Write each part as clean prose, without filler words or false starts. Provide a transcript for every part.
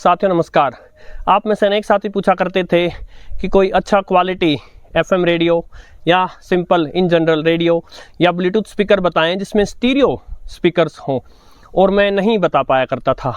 साथियों नमस्कार। आप में से अनेक साथी पूछा करते थे कि कोई अच्छा क्वालिटी एफएम रेडियो या सिंपल इन जनरल रेडियो या ब्लूटूथ स्पीकर बताएं जिसमें स्टीरियो स्पीकर्स हों, और मैं नहीं बता पाया करता था।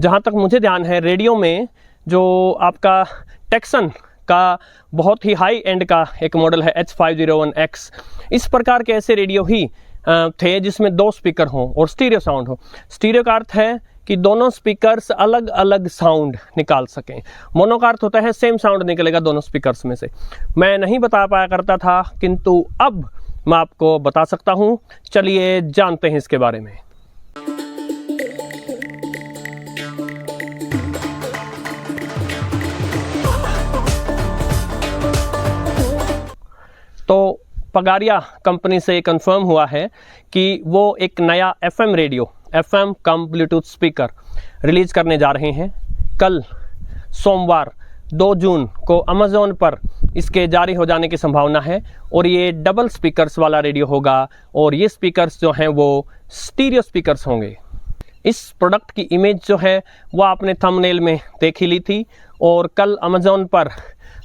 जहां तक मुझे ध्यान है, रेडियो में जो आपका टेक्सन का बहुत ही हाई एंड का एक मॉडल है H501X, इस प्रकार के ऐसे रेडियो ही थे जिसमें दो स्पीकर हों और स्टीरियो साउंड हो। स्टीरियो का अर्थ है कि दोनों स्पीकर्स अलग अलग साउंड निकाल सकें। मोनो का अर्थ होता है सेम साउंड निकलेगा दोनों स्पीकर्स में से। मैं नहीं बता पाया करता था, किंतु अब मैं आपको बता सकता हूं। चलिए जानते हैं इसके बारे में। तो पगारिया कंपनी से कंफर्म हुआ है कि वो एक नया एफएम रेडियो, एफएम कम ब्लूटूथ स्पीकर रिलीज करने जा रहे हैं। कल सोमवार 2 जून को अमेज़न पर इसके जारी हो जाने की संभावना है, और ये डबल स्पीकर्स वाला रेडियो होगा, और ये स्पीकर्स जो हैं वो स्टीरियो स्पीकर्स होंगे। इस प्रोडक्ट की इमेज जो है वो आपने थंबनेल में देख ही ली थी, और कल अमेज़न पर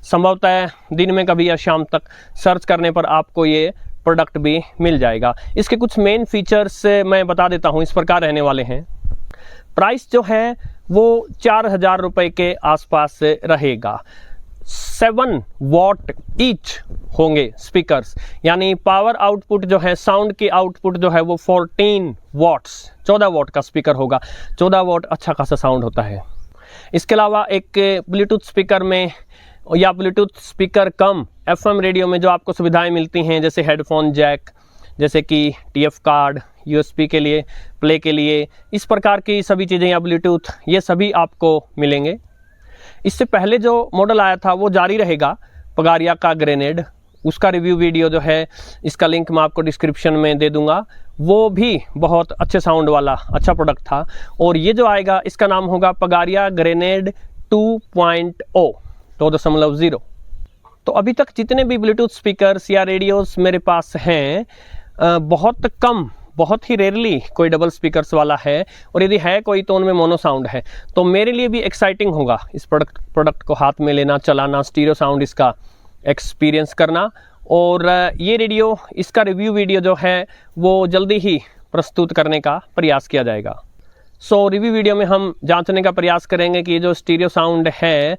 संभवतः दिन में कभी या शाम तक सर्च करने पर आपको ये प्रोडक्ट भी मिल जाएगा। इसके कुछ मेन फीचर्स मैं बता देता हूँ, इस प्रकार रहने वाले हैं। प्राइस जो है वो 4,000 रुपये के आसपास रहेगा। 7 वॉट ईच होंगे स्पीकर्स, यानी पावर आउटपुट जो है, साउंड की आउटपुट जो है वो 14 वॉट्स, 14 वॉट का स्पीकर होगा। 14 वॉट अच्छा खासा साउंड होता है। इसके अलावा एक ब्लूटूथ स्पीकर में या ब्लूटूथ स्पीकर कम एफएम रेडियो में जो आपको सुविधाएं मिलती हैं, जैसे हेडफोन जैक, जैसे कि टीएफ कार्ड, यूएसबी के लिए, प्ले के लिए, इस प्रकार की सभी चीज़ें, या ब्लूटूथ, ये सभी आपको मिलेंगे। इससे पहले जो मॉडल आया था वो जारी रहेगा, पगारिया का ग्रेनेड। उसका रिव्यू वीडियो जो है, इसका लिंक मैं आपको डिस्क्रिप्शन में दे दूंगा। वो भी बहुत अच्छे साउंड वाला अच्छा प्रोडक्ट था। और ये जो आएगा इसका नाम होगा पगारिया ग्रेनेड 2.0, 2.0। तो अभी तक जितने भी ब्लूटूथ स्पीकर्स या रेडियोस मेरे पास हैं, बहुत कम, बहुत ही रेयरली कोई डबल स्पीकर्स वाला है, और यदि है कोई तो उनमें मोनो साउंड है। तो मेरे लिए भी एक्साइटिंग होगा इस प्रोडक्ट को हाथ में लेना, चलाना, स्टीरियो साउंड इसका एक्सपीरियंस करना। और ये रेडियो, इसका रिव्यू वीडियो जो है वो जल्दी ही प्रस्तुत करने का प्रयास किया जाएगा। सो रिव्यू वीडियो में हम जांचने का प्रयास करेंगे कि ये जो स्टीरियो साउंड है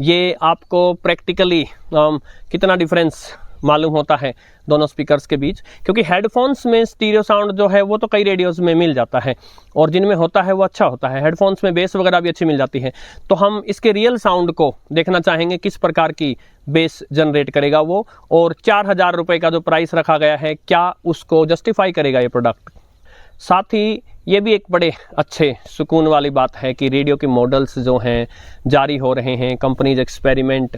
ये आपको प्रैक्टिकली कितना डिफरेंस मालूम होता है दोनों स्पीकर्स के बीच, क्योंकि हेडफोन्स में स्टीरियो साउंड जो है वो तो कई रेडियोस में मिल जाता है, और जिनमें होता है वो अच्छा होता है। हेडफोन्स में बेस वगैरह भी अच्छी मिल जाती है। तो हम इसके रियल साउंड को देखना चाहेंगे, किस प्रकार की बेस जनरेट करेगा वो, और 4,000 रुपये का जो प्राइस रखा गया है, क्या उसको जस्टिफाई करेगा ये प्रोडक्ट। साथ ही ये भी एक बड़े अच्छे सुकून वाली बात है कि रेडियो के मॉडल्स जो हैं जारी हो रहे हैं, कंपनीज एक्सपेरिमेंट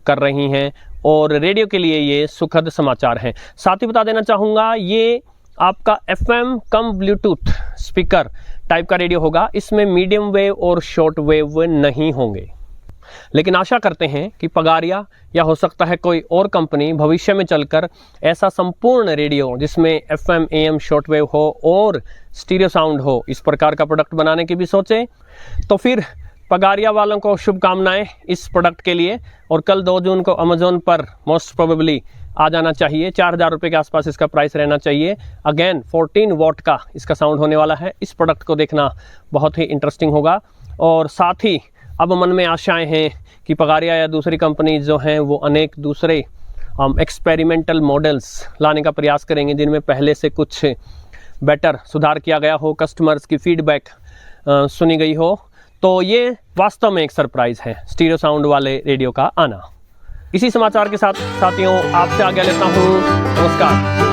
कर रही हैं, और रेडियो के लिए ये सुखद समाचार हैं। साथ ही बता देना चाहूँगा, ये आपका एफएम कम ब्लूटूथ स्पीकर टाइप का रेडियो होगा। इसमें मीडियम वेव और शॉर्ट वेव नहीं होंगे, लेकिन आशा करते हैं कि पगारिया या हो सकता है कोई और कंपनी भविष्य में चलकर ऐसा संपूर्ण रेडियो जिसमें एफएम, एएम, शॉर्ट वेव हो और स्टीरियो साउंड हो, इस प्रकार का प्रोडक्ट बनाने की भी सोचे। तो फिर पगारिया वालों को शुभकामनाएं इस प्रोडक्ट के लिए, और कल 2 जून को अमेज़न पर मोस्ट प्रोबेबली आ जाना चाहिए। 4,000 रुपये के आसपास इसका प्राइस रहना चाहिए। अगेन 14 वॉट का इसका साउंड होने वाला है। इस प्रोडक्ट को देखना बहुत ही इंटरेस्टिंग होगा। और साथ ही अब मन में आशाएं हैं कि पगारिया या दूसरी कंपनीज जो हैं वो अनेक दूसरे एक्सपेरिमेंटल मॉडल्स लाने का प्रयास करेंगे, जिनमें पहले से कुछ बेटर सुधार किया गया हो, कस्टमर्स की फीडबैक सुनी गई हो। तो ये वास्तव में एक सरप्राइज है, स्टीरियो साउंड वाले रेडियो का आना। इसी समाचार के साथ साथियों आपसे आज्ञा लेता हूँ। नमस्कार।